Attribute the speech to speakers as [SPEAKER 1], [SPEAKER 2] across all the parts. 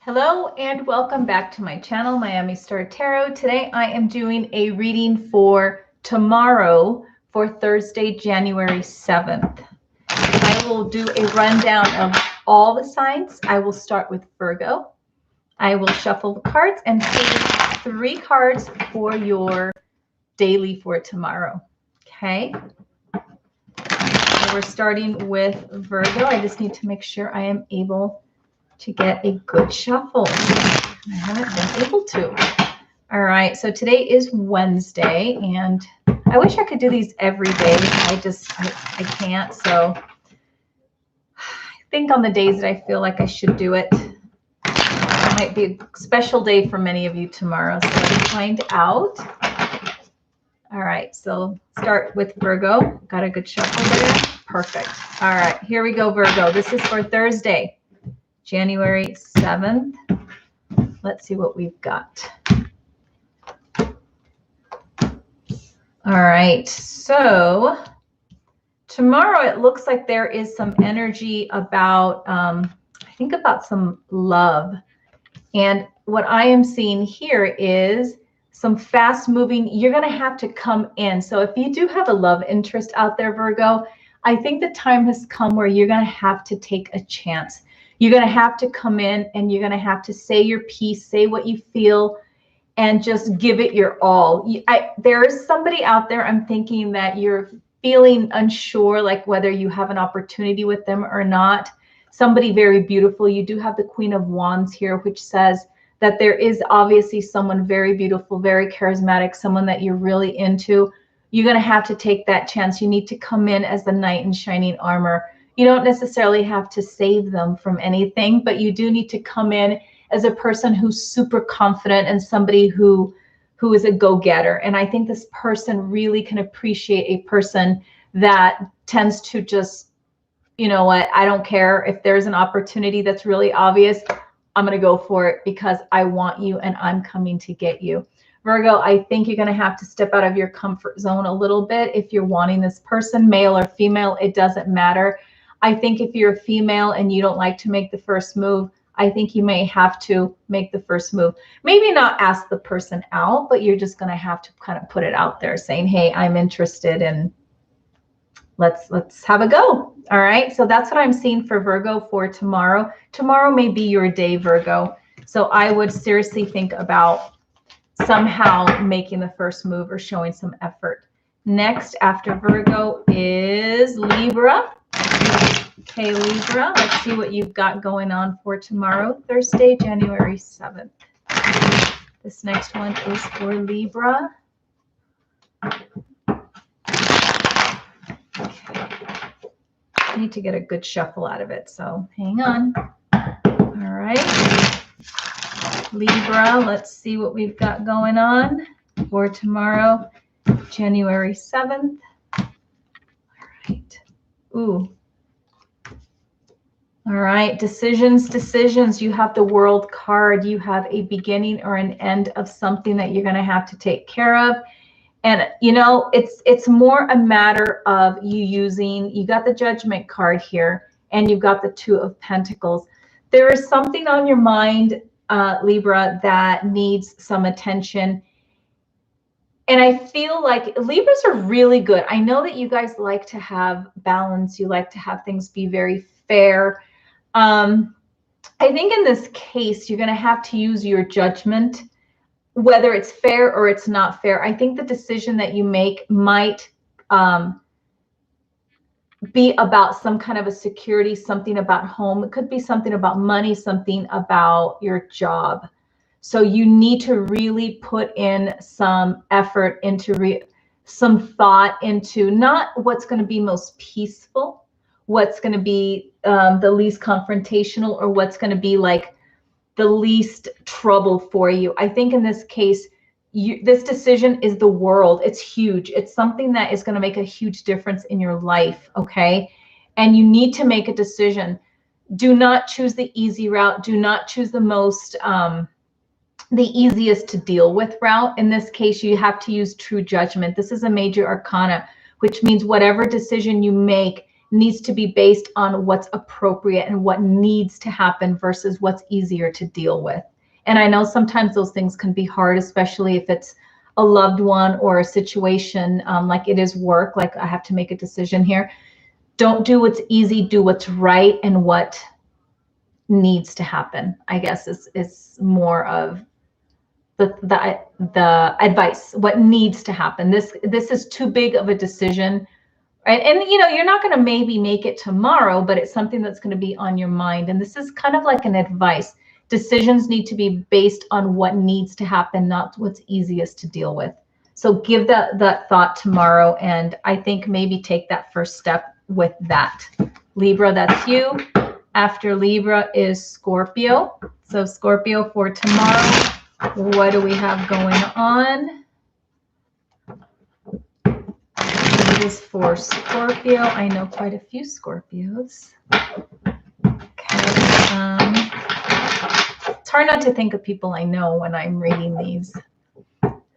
[SPEAKER 1] Hello and welcome back to my channel, Miami Star Tarot. Today I am doing a reading for tomorrow for Thursday, January 7th. I will do a rundown of all the signs. I will start with Virgo. I will shuffle the cards and pull 3 cards for your daily for tomorrow. Okay. So we're starting with Virgo. I just need to make sure I am able to get a good shuffle. I haven't been able to. All right, so today is Wednesday, and I wish I could do these every day. I can't. So I think on the days that I feel like I should do it, it might be a special day for many of you tomorrow. So let's find out. All right, so start with Virgo. Got a good shuffle there. Perfect. All right, here we go, Virgo. This is for Thursday, January 7th. Let's see what we've got. All right, so tomorrow it looks like there is some energy about, I think about some love. And what I am seeing here is some fast moving. You're going to have to come in. So if you do have a love interest out there, Virgo, I think the time has come where you're going to have to take a chance. You're going to have to come in and you're going to have to say your piece, say what you feel, and just give it your all. There is somebody out there, I'm thinking, that you're feeling unsure, like whether you have an opportunity with them or not. Somebody very beautiful. You do have the Queen of Wands here, which says that there is obviously someone very beautiful, very charismatic, someone that you're really into. You're going to have to take that chance. You need to come in as the knight in shining armor. You don't necessarily have to save them from anything, but you do need to come in as a person who's super confident and somebody who is a go-getter. And I think this person really can appreciate a person that tends to just, you know what, I don't care if there's an opportunity that's really obvious. I'm going to go for it because I want you and I'm coming to get you. Virgo, I think you're going to have to step out of your comfort zone a little bit if you're wanting this person, male or female, it doesn't matter. I think if you're a female and you don't like to make the first move, I think you may have to make the first move. Maybe not ask the person out, but you're just going to have to kind of put it out there saying, hey, I'm interested and let's have a go. All right. So that's what I'm seeing for Virgo for tomorrow. Tomorrow may be your day, Virgo. So I would seriously think about somehow making the first move or showing some effort. Next after Virgo is Libra. Okay, Libra, let's see what you've got going on for tomorrow, Thursday, January 7th. This next one is for Libra. Okay. I need to get a good shuffle out of it, so hang on. All right. Libra, let's see what we've got going on for tomorrow, January 7th. All right. Ooh. All right, decisions. You have the World card. You have a beginning or an end of something that you're going to have to take care of. And, you know, it's more a matter of you got the Judgment card here, and you've got the Two of Pentacles. There is something on your mind, Libra, that needs some attention. And I feel like Libras are really good. I know that you guys like to have balance. You like to have things be very fair. I think in this case, you're going to have to use your judgment, whether it's fair or it's not fair. I think the decision that you make might be about some kind of a security, something about home. It could be something about money, something about your job. So you need to really put in some effort into some thought into not what's going to be most peaceful, what's going to be the least confrontational, or what's going to be like the least trouble for you. I think in this case, this decision is the world. It's huge. It's something that is going to make a huge difference in your life, okay? And you need to make a decision. Do not choose the easy route. Do not choose the most, the easiest to deal with route. In this case, you have to use true judgment. This is a major arcana, which means whatever decision you make, needs to be based on what's appropriate and what needs to happen versus what's easier to deal with. And I know sometimes those things can be hard, especially if it's a loved one or a situation like it is work, like I have to make a decision here. Don't do what's easy, do what's right and what needs to happen, I guess is more of the advice, what needs to happen. This is too big of a decision. Right. And, you know, you're not going to maybe make it tomorrow, but it's something that's going to be on your mind. And this is kind of like an advice. Decisions need to be based on what needs to happen, not what's easiest to deal with. So give that thought tomorrow. And I think maybe take that first step with that. Libra, that's you. After Libra is Scorpio. So Scorpio for tomorrow, what do we have going on? It is for Scorpio. I know quite a few Scorpios. Okay. It's hard not to think of people I know when I'm reading these.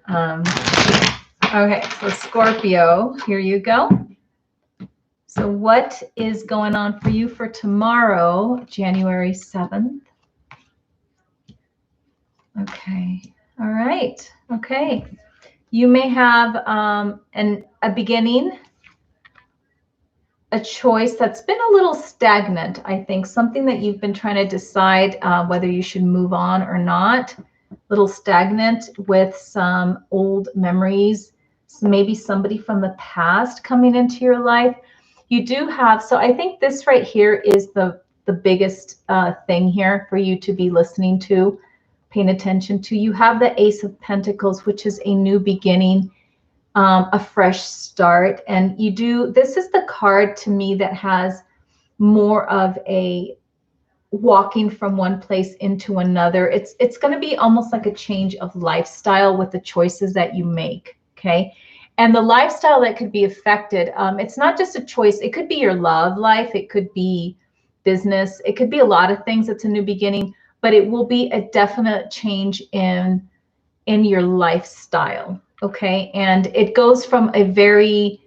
[SPEAKER 1] Okay, so Scorpio, here you go. So what is going on for you for tomorrow, January 7th? Okay. All right. Okay. You may have a beginning, a choice that's been a little stagnant, I think, something that you've been trying to decide whether you should move on or not, a little stagnant with some old memories, maybe somebody from the past coming into your life. You do have, so I think this right here is the biggest thing here for you to be listening to, paying attention to. You have the Ace of Pentacles, which is a new beginning, a fresh start. And you do, this is the card to me that has more of a walking from one place into another. It's going to be almost like a change of lifestyle with the choices that you make. Okay. And the lifestyle that could be affected, it's not just a choice. It could be your love life. It could be business. It could be a lot of things. It's a new beginning, but it will be a definite change in your lifestyle. Okay. And it goes from a very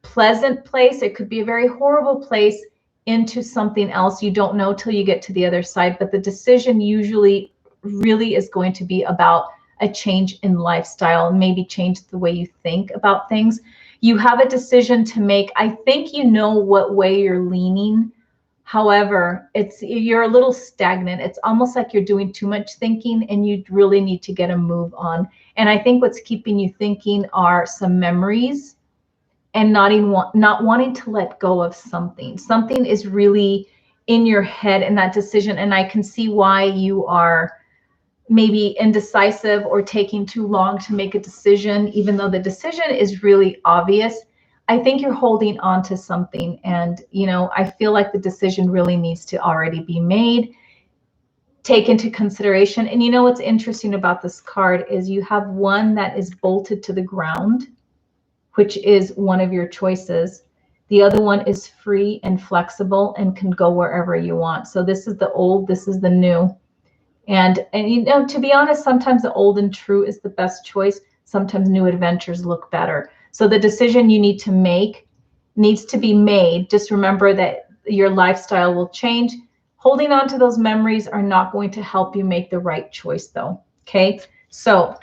[SPEAKER 1] pleasant place. It could be a very horrible place into something else. You don't know till you get to the other side, but the decision usually really is going to be about a change in lifestyle, maybe change the way you think about things. You have a decision to make. I think you know what way you're leaning. However, you're a little stagnant. It's almost like you're doing too much thinking and you really need to get a move on. And I think what's keeping you thinking are some memories and not wanting to let go of something. Something is really in your head in that decision. And I can see why you are maybe indecisive or taking too long to make a decision, even though the decision is really obvious. I think you're holding on to something, and I feel like the decision really needs to already be made, take into consideration. And what's interesting about this card is you have one that is bolted to the ground, which is one of your choices. The other one is free and flexible and can go wherever you want. So this is the old, this is the new. And to be honest, sometimes the old and true is the best choice. Sometimes new adventures look better. So the decision you need to make needs to be made. Just remember that your lifestyle will change. Holding on to those memories are not going to help you make the right choice, though. Okay, so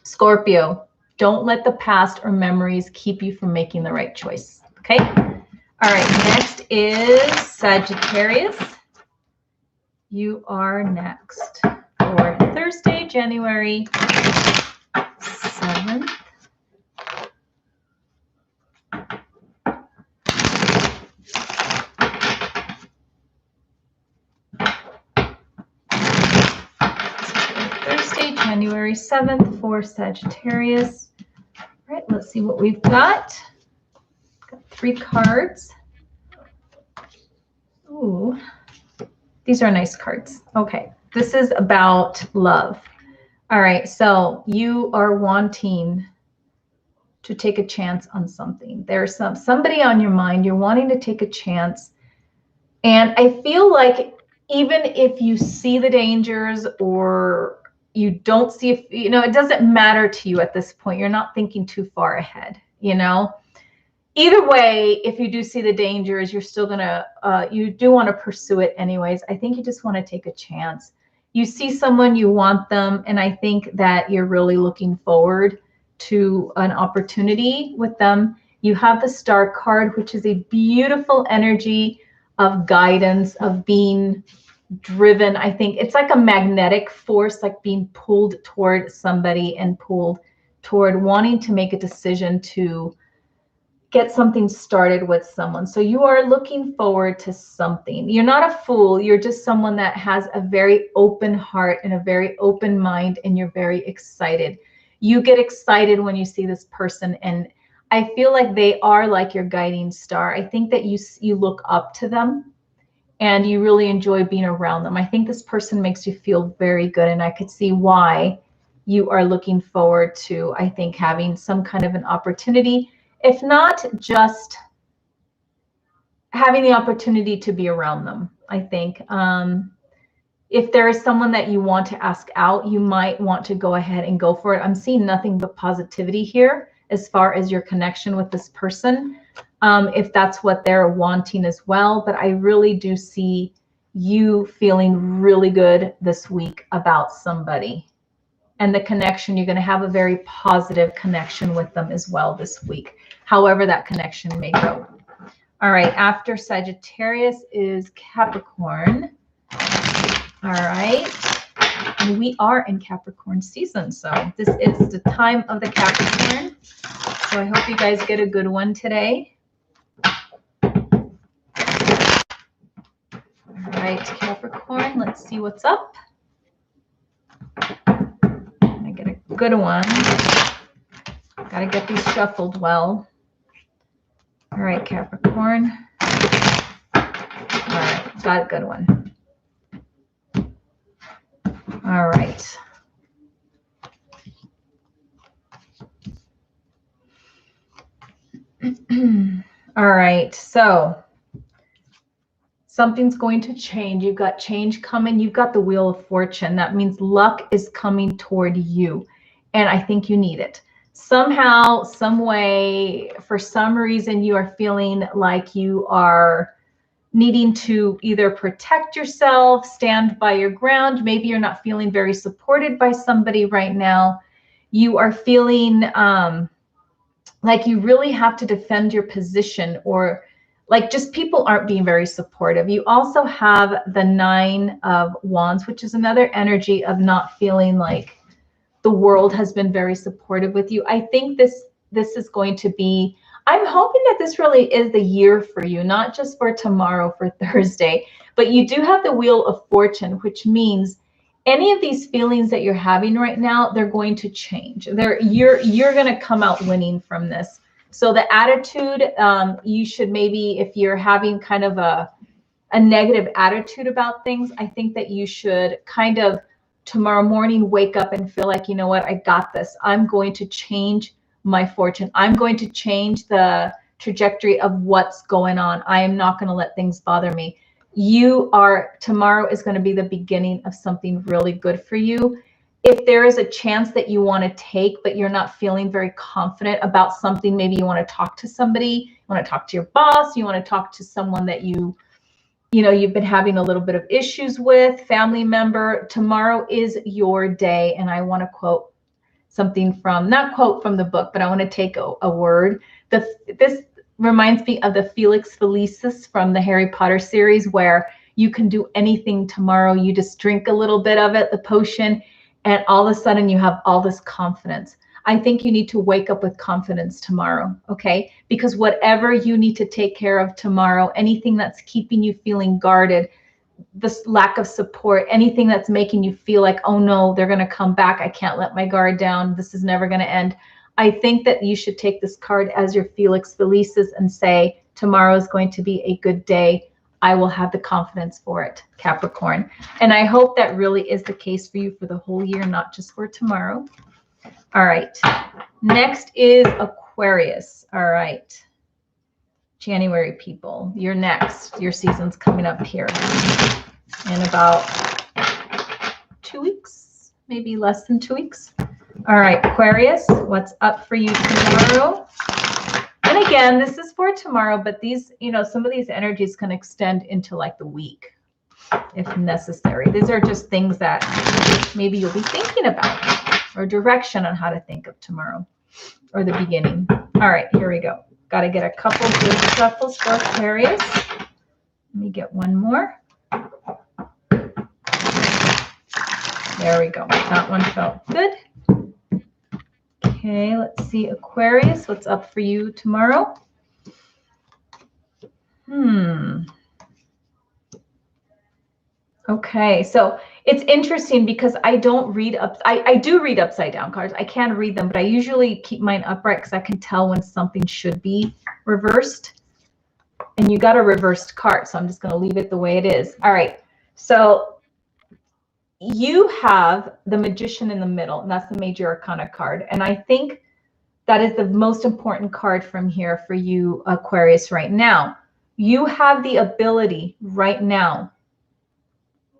[SPEAKER 1] Scorpio, don't let the past or memories keep you from making the right choice. Okay, all right, next is Sagittarius. You are next for Thursday, January 7th. Thursday, January 7th for Sagittarius. All right, let's see what we've got. Got 3 cards. Ooh. These are nice cards. Okay, this is about love. All right, so you are wanting to take a chance on something. There's somebody on your mind. You're wanting to take a chance. And I feel like even if you see the dangers or you don't see, it doesn't matter to you at this point. You're not thinking too far ahead, either way, if you do see the dangers, you're still gonna, you do want to pursue it anyways. I think you just want to take a chance. You see someone, you want them, and I think that you're really looking forward to an opportunity with them. You have the Star card, which is a beautiful energy of guidance, of being driven. I think it's like a magnetic force, like being pulled toward somebody and pulled toward wanting to make a decision to get something started with someone. So you are looking forward to something. You're not a fool. You're just someone that has a very open heart and a very open mind, and you're very excited. You get excited when you see this person, and I feel like they are like your guiding star. I think that you look up to them and you really enjoy being around them. I think this person makes you feel very good, and I could see why you are looking forward to, I think, having some kind of an opportunity, if not just having the opportunity to be around them. I think if there is someone that you want to ask out, you might want to go ahead and go for it. I'm seeing nothing but positivity here as far as your connection with this person, if that's what they're wanting as well. But I really do see you feeling really good this week about somebody. And the connection, you're going to have a very positive connection with them as well this week, however that connection may go. All right, after Sagittarius is Capricorn. All right, and we are in Capricorn season, so this is the time of the Capricorn. So I hope you guys get a good one today. All right, Capricorn, let's see what's up. I get a good one. Got to get these shuffled well. All right, Capricorn. All right, got a good one. All right. All right, so something's going to change. You've got change coming. You've got the Wheel of Fortune. That means luck is coming toward you, and I think you need it. Somehow, some way, for some reason, you are feeling like you are needing to either protect yourself, stand by your ground. Maybe you're not feeling very supported by somebody right now. You are feeling like you really have to defend your position, or like just people aren't being very supportive. You also have the Nine of Wands, which is another energy of not feeling like the world has been very supportive with you. I think this is going to be, I'm hoping that this really is the year for you, not just for tomorrow, for Thursday, but you do have the Wheel of Fortune, which means any of these feelings that you're having right now, they're going to change. You're going to come out winning from this. So the attitude, you should maybe, if you're having kind of a negative attitude about things, I think that you should kind of tomorrow morning wake up and feel like, you know what, I got this. I'm going to change my fortune. I'm going to change the trajectory of what's going on. I am not going to let things bother me. Tomorrow is going to be the beginning of something really good for you. If there is a chance that you want to take, but you're not feeling very confident about something, maybe you want to talk to somebody, you want to talk to your boss, you want to talk to someone that you've been having a little bit of issues with, family member, tomorrow is your day. And I want to quote something not quote from the book, but I want to take a word. This reminds me of the Felix Felicis from the Harry Potter series, where you can do anything tomorrow. You just drink a little bit of it, the potion, and all of a sudden you have all this confidence. I think you need to wake up with confidence tomorrow, okay? Because whatever you need to take care of tomorrow, anything that's keeping you feeling guarded, this lack of support, anything that's making you feel like, oh no, they're going to come back. I can't let my guard down. This is never going to end. I think that you should take this card as your Felix Felicis and say, tomorrow is going to be a good day. I will have the confidence for it, Capricorn. And I hope that really is the case for you for the whole year, not just for tomorrow. All right. Next is Aquarius. All right. January people, you're next. Your season's coming up here in about 2 weeks, maybe less than 2 weeks. All right, Aquarius, what's up for you tomorrow? And again, this is for tomorrow, but these, you know, some of these energies can extend into like the week if necessary. These are just things that maybe you'll be thinking about, or direction on how to think of tomorrow or the beginning. All right, here we go. Got to get a couple good shuffles for Aquarius. Let me get one more. There we go. That one felt good. Okay, let's see, Aquarius, what's up for you tomorrow? Okay, so it's interesting because I don't read up. I do read upside down cards. I can read them, but I usually keep mine upright because I can tell when something should be reversed. And you got a reversed card, so I'm just going to leave it the way it is. All right, so you have the Magician in the middle, and that's the Major Arcana card. And I think that is the most important card from here for you, Aquarius, right now. You have the ability right now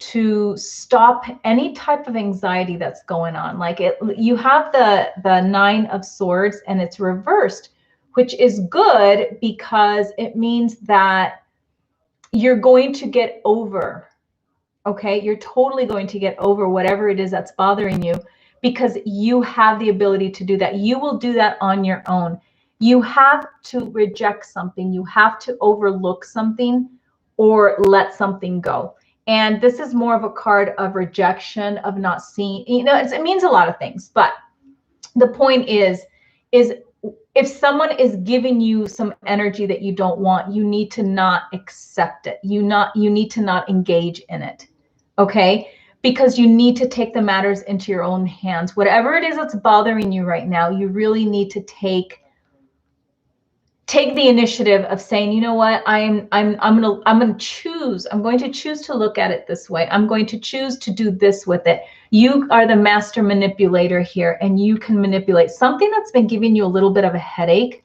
[SPEAKER 1] to stop any type of anxiety that's going on. Like you have the Nine of Swords and it's reversed, which is good because it means that you're going to get over. Okay, you're totally going to get over whatever it is that's bothering you because you have the ability to do that. You will do that on your own. You have to reject something. You have to overlook something or let something go. And this is more of a card of rejection, of not seeing, you know, it means a lot of things. But the point is if someone is giving you some energy that you don't want, you need to not accept it. You need to not engage in it. Okay? Because you need to take the matters into your own hands. Whatever it is that's bothering you right now, you really need to take the initiative of saying, you know what, I'm going to choose to look at it this way. I'm going to choose to do this with it. You are the master manipulator here, and you can manipulate something that's been giving you a little bit of a headache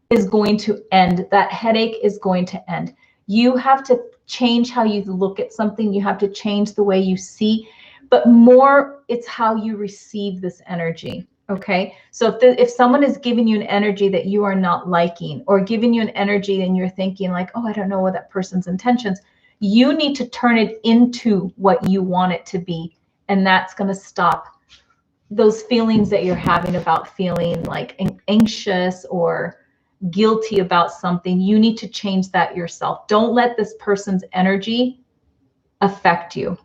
[SPEAKER 1] is going to end. That headache is going to end. You have to change how you look at something. You have to change the way you see, but more it's how you receive this energy. Okay, so if someone is giving you an energy that you are not liking, or giving you an energy and you're thinking like, oh, I don't know what that person's intentions, you need to turn it into what you want it to be. And that's going to stop those feelings that you're having about feeling like anxious or guilty about something. You need to change that yourself. Don't let this person's energy affect you.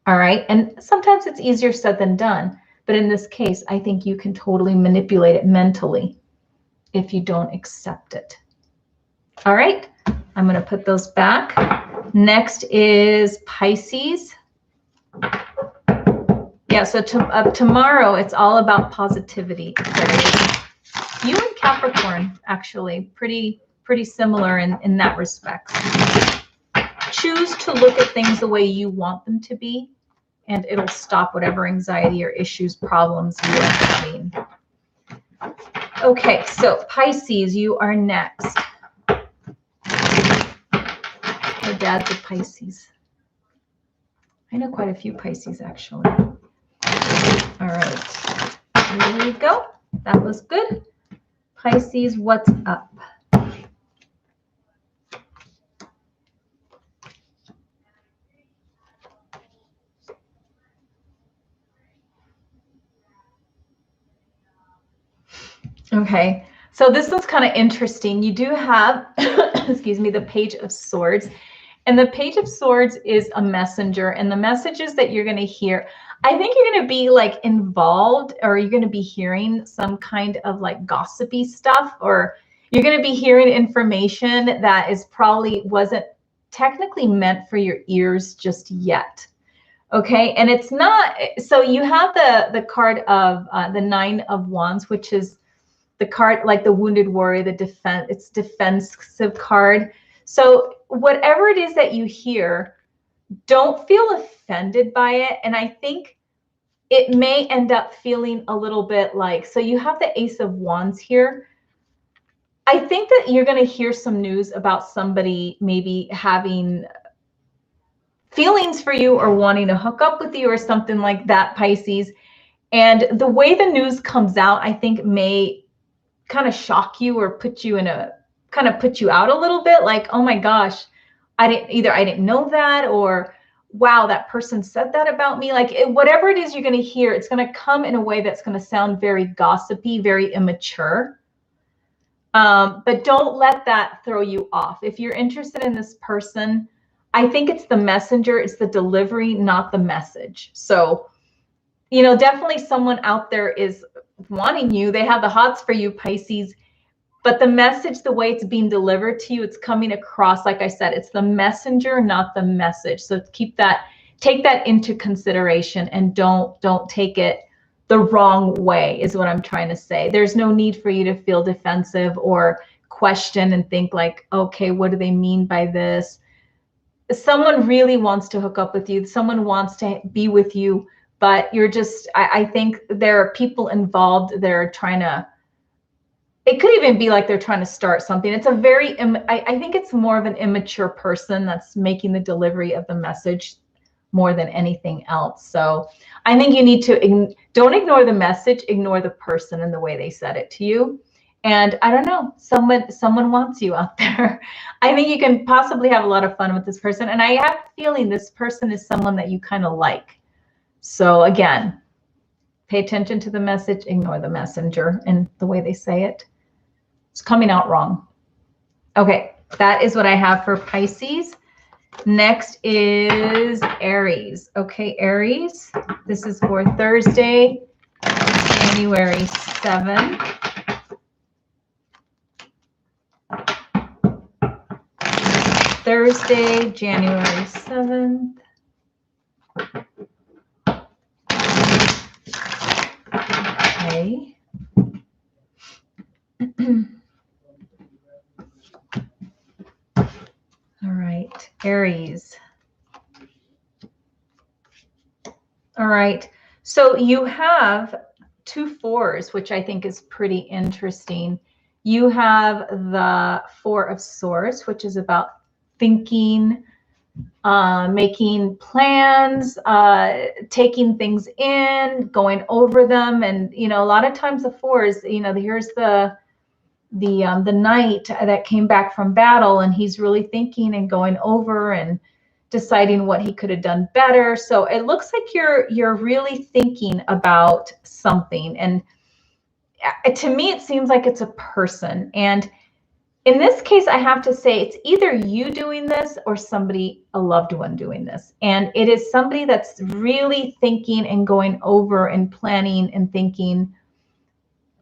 [SPEAKER 1] All right, and sometimes it's easier said than done. But in this case, I think you can totally manipulate it mentally if you don't accept it. All right, I'm going to put those back. Next is Pisces. Yeah, so tomorrow, it's all about positivity. You and Capricorn, actually, pretty similar in that respect. Choose to look at things the way you want them to be, and it'll stop whatever anxiety or issues, problems you are having. Okay, so Pisces, you are next. My dad's a Pisces. I know quite a few Pisces, actually. All right, here we go. That was good. Pisces, what's up? Okay, so this one's kind of interesting. You do have, excuse me, the Page of Swords. And the Page of Swords is a messenger. And the messages that you're going to hear, I think you're going to be like involved, or you're going to be hearing some kind of like gossipy stuff, or you're going to be hearing information that is probably wasn't technically meant for your ears just yet. Okay, and it's not, so you have the card of the Nine of Wands, which is the card like the Wounded Warrior, the defense, it's defensive card. So whatever it is that you hear, don't feel offended by it. And I think it may end up feeling a little bit like, so you have the Ace of Wands here. I think that you're going to hear some news about somebody maybe having feelings for you or wanting to hook up with you or something like that, Pisces. And the way the news comes out, I think may kind of shock you or put you out a little bit, like, oh my gosh, I didn't know that, or wow, that person said that about me. Like whatever it is you're going to hear, it's going to come in a way that's going to sound very gossipy, very immature. But don't let that throw you off. If you're interested in this person, I think it's the messenger, it's the delivery, not the message. So, definitely someone out there is wanting you. They have the hots for you, Pisces. But the message, the way it's being delivered to you, it's coming across, like I said, it's the messenger, not the message. So take that into consideration, and don't take it the wrong way, is what I'm trying to say. There's no need for you to feel defensive or question and think like, okay, what do they mean by this? Someone really wants to hook up with you. Someone wants to be with you, but I think there are people involved that are trying to, it could even be like they're trying to start something. It's I think it's more of an immature person that's making the delivery of the message more than anything else. So I think you need to, don't ignore the message, ignore the person and the way they said it to you. And I don't know, someone wants you out there. I think you can possibly have a lot of fun with this person. And I have a feeling this person is someone that you kind of like. So again, pay attention to the message, ignore the messenger and the way they say it. It's coming out wrong. Okay, that is what I have for Pisces. Next is Aries. Okay, Aries, this is for Thursday, January 7th. Thursday, January 7th. Okay. All right, Aries. All right, so you have 2 4s, which I think is pretty interesting. You have the 4 of Swords, which is about thinking, making plans, taking things in, going over them. And, a lot of times the 4s, here's the knight that came back from battle, and he's really thinking and going over and deciding what he could have done better. So it looks like you're really thinking about something. And to me, it seems like it's a person. And in this case, I have to say it's either you doing this or a loved one doing this. And it is somebody that's really thinking and going over and planning and thinking,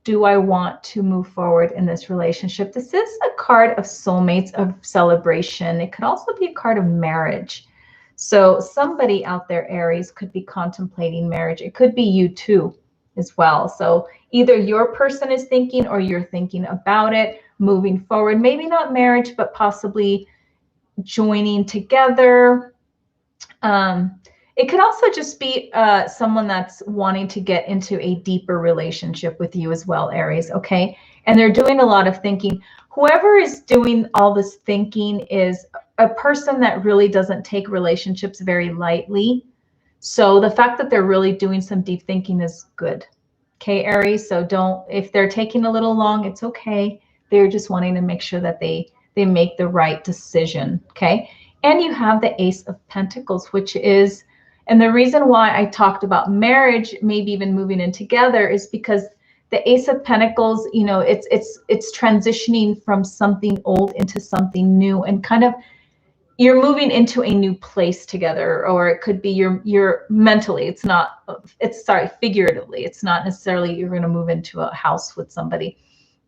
[SPEAKER 1] do I want to move forward in this relationship? This is a card of soulmates, of celebration. It could also be a card of marriage. So somebody out there, Aries, could be contemplating marriage. It could be you too as well. So either your person is thinking or you're thinking about it, moving forward. Maybe not marriage, but possibly joining together. It could also just be someone that's wanting to get into a deeper relationship with you as well, Aries, okay? And they're doing a lot of thinking. Whoever is doing all this thinking is a person that really doesn't take relationships very lightly. So the fact that they're really doing some deep thinking is good, okay, Aries? So if they're taking a little long, it's okay. They're just wanting to make sure that they make the right decision, okay? And you have the Ace of Pentacles, which is, and the reason why I talked about marriage, maybe even moving in together, is because the Ace of Pentacles, it's transitioning from something old into something new, and kind of you're moving into a new place together. Or it could be you're mentally, figuratively. It's not necessarily you're going to move into a house with somebody,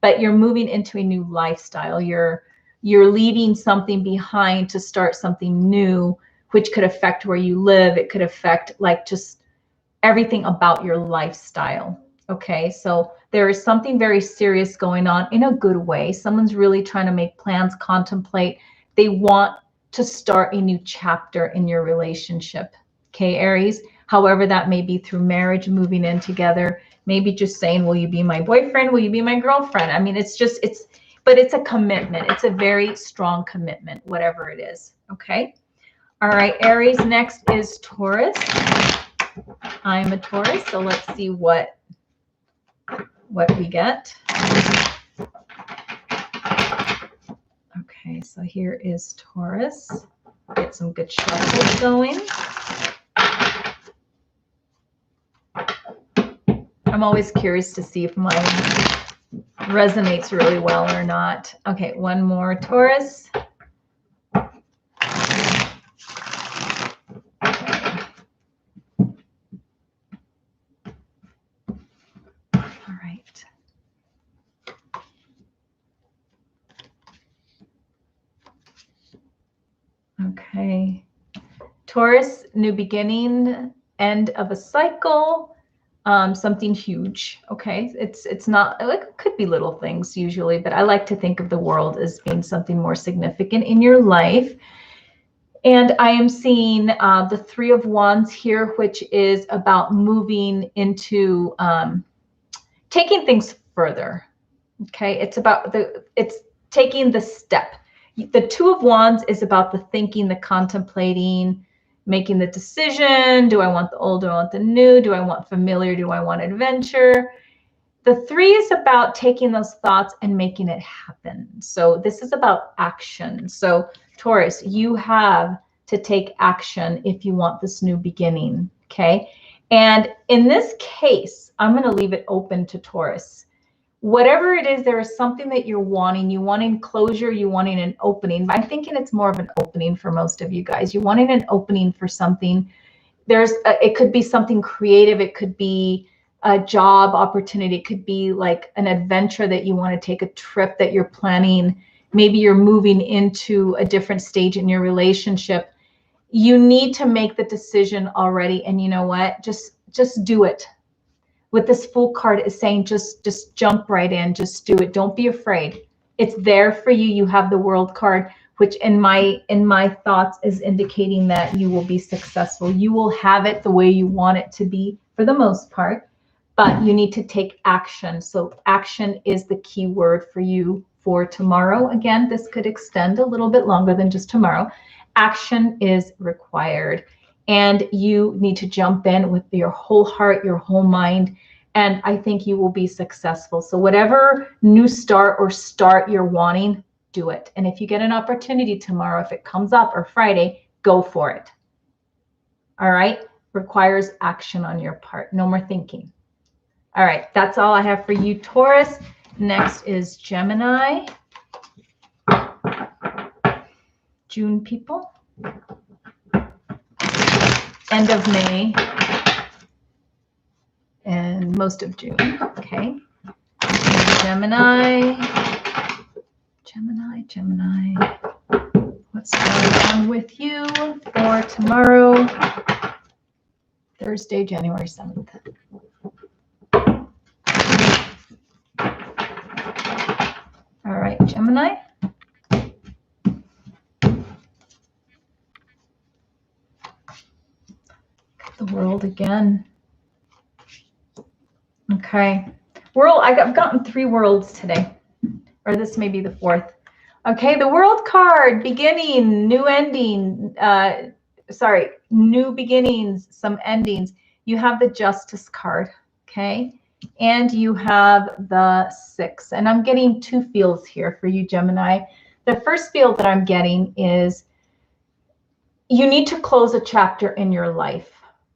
[SPEAKER 1] but you're moving into a new lifestyle. You're leaving something behind to start something new, which could affect where you live. It could affect like just everything about your lifestyle. Okay, so there is something very serious going on in a good way. Someone's really trying to make plans, contemplate. They want to start a new chapter in your relationship. Okay, Aries, however that may be, through marriage, moving in together, maybe just saying, will you be my boyfriend? Will you be my girlfriend? I mean, but it's a commitment. It's a very strong commitment, whatever it is. Okay. All right, Aries, next is Taurus. I'm a Taurus, so let's see what we get. Okay, so here is Taurus. Get some good shuffles going. I'm always curious to see if mine resonates really well or not. Okay, one more Taurus. All right. Okay. Taurus, new beginning, end of a cycle, something huge. Okay. It's not, like, it could be little things usually, but I like to think of the world as being something more significant in your life. And I am seeing the Three of Wands here, which is about moving into taking things further. Okay, it's taking the step. The Two of Wands is about the thinking, the contemplating, making the decision. Do I want the old? Do I want the new? Do I want familiar? Do I want adventure? The Three is about taking those thoughts and making it happen. So this is about action. So Taurus, you have to take action if you want this new beginning. Okay. And in this case, I'm going to leave it open to Taurus. Whatever it is, there is something that you're wanting. You wanting closure, you wanting an opening. I'm thinking it's more of an opening for most of you guys. You're wanting an opening for something. It could be something creative. It could be a job opportunity. It could be like an adventure that you want to take, a trip that you're planning. Maybe you're moving into a different stage in your relationship. You need to make the decision already. And you know what? Just do it. With this Fool card is saying, just jump right in, just do it. Don't be afraid. It's there for you. You have the World card, which in my thoughts is indicating that you will be successful. You will have it the way you want it to be for the most part, but you need to take action. So action is the key word for you for tomorrow. Again, this could extend a little bit longer than just tomorrow. Action is required. And you need to jump in with your whole heart, your whole mind, and I think you will be successful. So whatever new start or start you're wanting, do it. And if you get an opportunity tomorrow, if it comes up, or Friday, go for it. All right? Requires action on your part. No more thinking. All right, that's all I have for you, Taurus. Next is Gemini. June people. End of May and most of June. Okay. Gemini. What's going on with you for tomorrow, Thursday, January 7th? All right, Gemini. The World again. Okay. World, I've gotten 3 worlds today, or this may be the 4th. Okay, the World card, beginning, new ending, new beginnings, some endings. You have the Justice card, okay? And you have the 6. And I'm getting 2 feels here for you, Gemini. The first feel that I'm getting is you need to close a chapter in your life.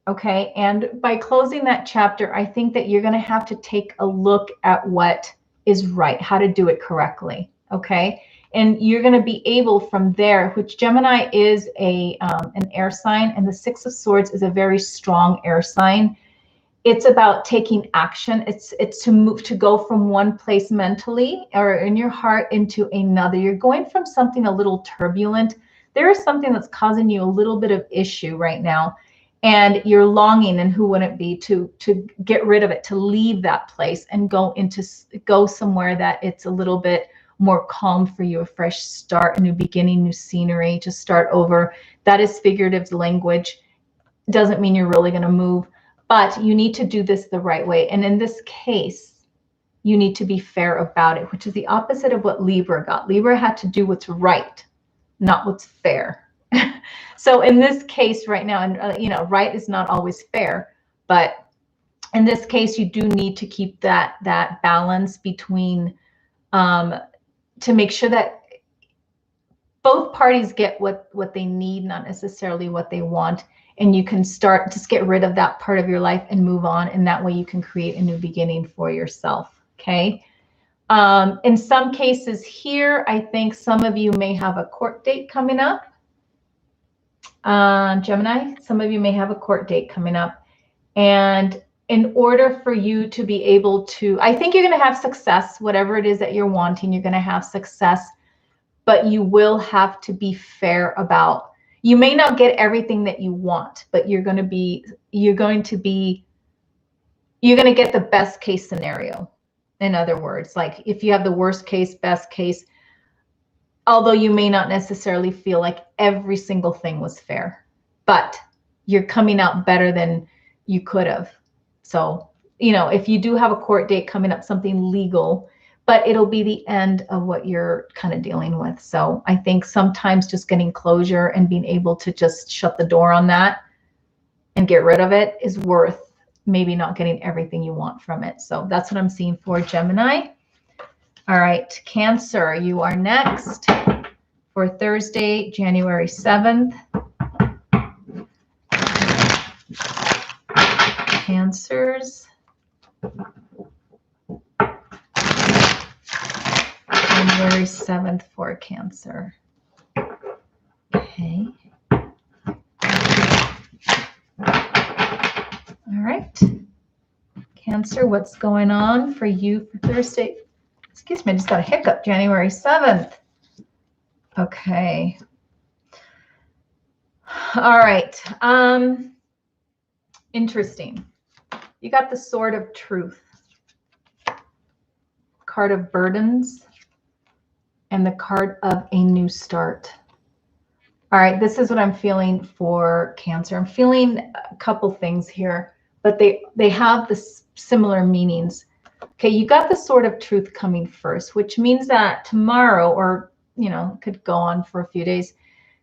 [SPEAKER 1] Okay, and by closing that chapter, I think that you're going to have to take a look at what is right, how to do it correctly. Okay, and you're going to be able from there, which Gemini is an air sign, and the 6 of Swords is a very strong air sign. It's about taking action. It's to go from one place mentally or in your heart into another. You're going from something a little turbulent. There is something that's causing you a little bit of issue right now. And you're longing, and who wouldn't be, to get rid of it, to leave that place and go somewhere that it's a little bit more calm for you, a fresh start, a new beginning, new scenery, to start over. That is figurative language. Doesn't mean you're really going to move, but you need to do this the right way. And in this case, you need to be fair about it, which is the opposite of what Libra got. Libra had to do what's right, not what's fair. So in this case right now, and right is not always fair, but in this case, you do need to keep that balance between to make sure that both parties get what they need, not necessarily what they want. And you can start, just get rid of that part of your life and move on. And that way you can create a new beginning for yourself. Okay. In some cases here, I think some of you may have a court date coming up. Gemini, some of you may have a court date coming up. And in order for you to be able to, I think you're going to have success, whatever it is that you're wanting, you're going to have success, but you will have to be fair about, you may not get everything that you want, but you're going to get the best case scenario. In other words, like if you have the worst case, best case, although you may not necessarily feel like every single thing was fair, but you're coming out better than you could have. So, you know, if you do have a court date coming up, something legal, but it'll be the end of what you're kind of dealing with. So I think sometimes just getting closure and being able to just shut the door on that and get rid of it is worth maybe not getting everything you want from it. So that's what I'm seeing for Gemini. All right, Cancer, you are next for Thursday, January 7th. Cancers. January 7th for Cancer. Okay. All right. Cancer, what's going on for you for Thursday? Excuse me, I just got a hiccup. January 7th. Okay. All right. Interesting. You got the Sword of Truth, card of burdens, and the card of a new start. All right, this is what I'm feeling for Cancer. I'm feeling a couple things here, but they have this similar meanings. Okay, you got the Sword of Truth coming first, which means that tomorrow, or you know, could go on for a few days.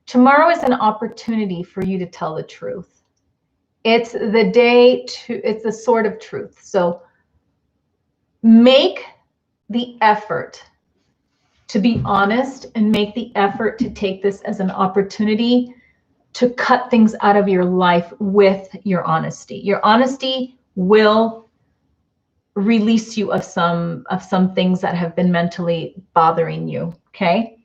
[SPEAKER 1] Tomorrow is an opportunity for you to tell the truth. It's the day to, it's the Sword of Truth. So make the effort to be honest and make the effort to take this as an opportunity to cut things out of your life with your honesty. Your honesty will release you of some things that have been mentally bothering you, okay?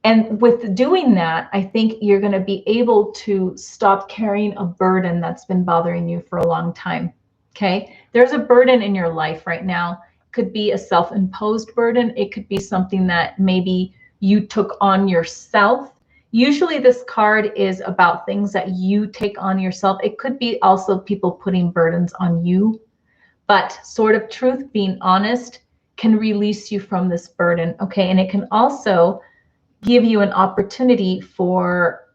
[SPEAKER 1] And with doing that, I think you're going to be able to stop carrying a burden that's been bothering you for a long time, okay? There's a burden in your life right now. It could be a self-imposed burden. It could be something that maybe you took on yourself. Usually this card is about things that you take on yourself. It could be also people putting burdens on you. But Sword of Truth, being honest, can release you from this burden, okay? And it can also give you an opportunity for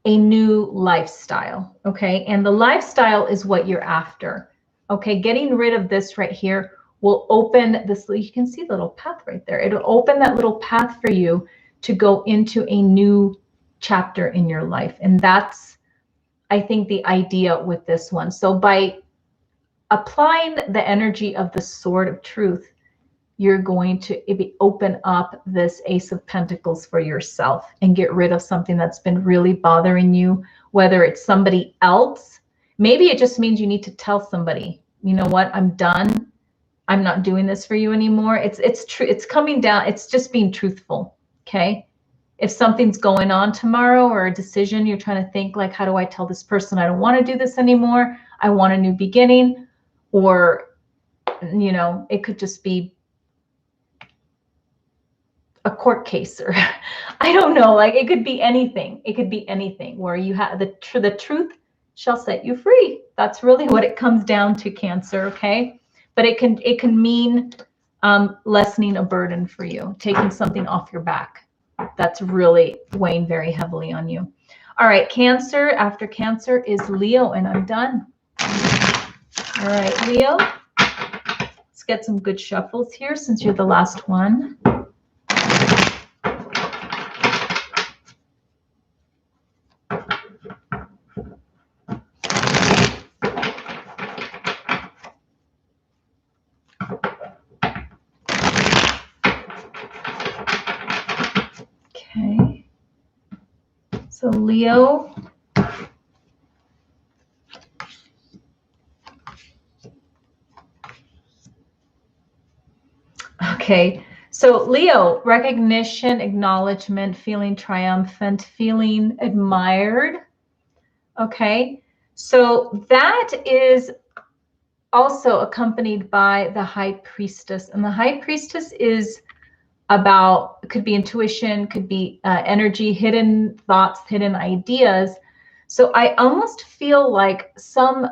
[SPEAKER 1] a new lifestyle, okay? And the lifestyle is what you're after, okay? Getting rid of this right here will open this, you can see the little path right there. It'll open that little path for you to go into a new chapter in your life. And that's, I think, the idea with this one. So by applying the energy of the Sword of Truth, you're going to open up this Ace of Pentacles for yourself and get rid of something that's been really bothering you, whether it's somebody else. Maybe it just means you need to tell somebody, you know what, I'm done. I'm not doing this for you anymore. It's true. It's coming down. It's just being truthful. Okay. If something's going on tomorrow or a decision, you're trying to think like, how do I tell this person I don't want to do this anymore? I want a new beginning. Or, you know, it could just be a court case, or I don't know, like it could be anything. It could be anything where you have the truth shall set you free. That's really what it comes down to, Cancer, okay? But it can mean lessening a burden for you, taking something off your back that's really weighing very heavily on you. All right, Cancer, after Cancer is Leo, and I'm done. All right, Leo, let's get some good shuffles here since you're the last one. Okay. Leo. Okay, so Leo, recognition, acknowledgement, feeling triumphant, feeling admired. Okay, so that is also accompanied by the High Priestess. And the High Priestess is about, could be intuition, could be energy, hidden thoughts, hidden ideas. So I almost feel like some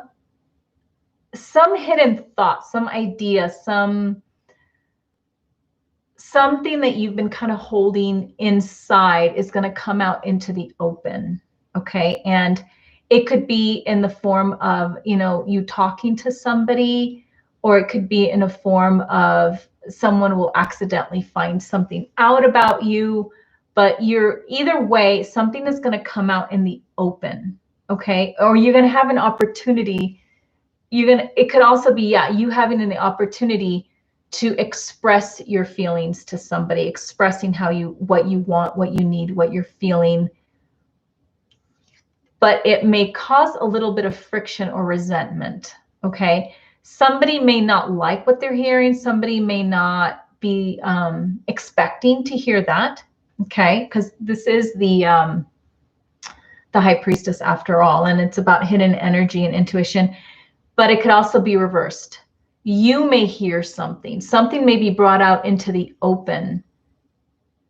[SPEAKER 1] hidden thoughts, some idea, something that you've been kind of holding inside is going to come out into the open. Okay. And it could be in the form of, you know, you talking to somebody, or it could be in a form of someone will accidentally find something out about you, but you're either way, something is going to come out in the open. Okay. Or you're going to have an opportunity. It could also be, yeah, you having an opportunity to express your feelings to somebody, expressing what you want, what you need, what you're feeling. But it may cause a little bit of friction or resentment. Okay. Somebody may not like what they're hearing. Somebody may not be expecting to hear that. Okay. Because this is the High Priestess after all, and it's about hidden energy and intuition. But it could also be reversed. You may hear something may be brought out into the open,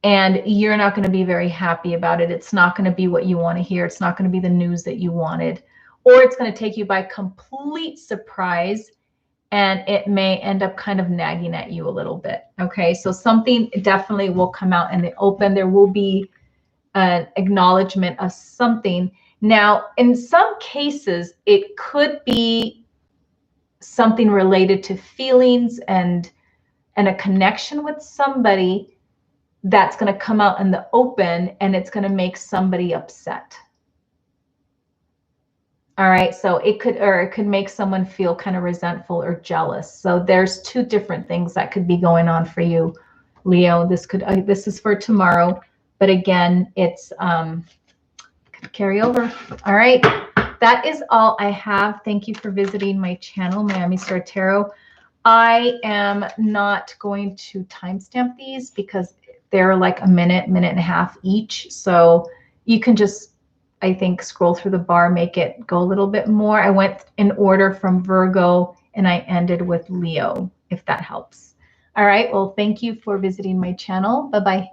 [SPEAKER 1] and you're not going to be very happy about it. It's not going to be what you want to hear. It's not going to be the news that you wanted, or it's going to take you by complete surprise, and it may end up kind of nagging at you a little bit. Okay, so something definitely will come out in the open. There will be an acknowledgement of something. Now, in some cases, it could be something related to feelings and a connection with somebody that's going to come out in the open, and it's going to make somebody upset. All right, so it could make someone feel kind of resentful or jealous. So there's two different things that could be going on for you, Leo. This is for tomorrow, but again, it's could carry over. All right, that is all I have. Thank you for visiting my channel, Miami Star Tarot. I am not going to timestamp these because they're like a minute and a half each. So you can just, I think, scroll through the bar, make it go a little bit more. I went in order from Virgo and I ended with Leo, if that helps. All right. Well, thank you for visiting my channel. Bye-bye.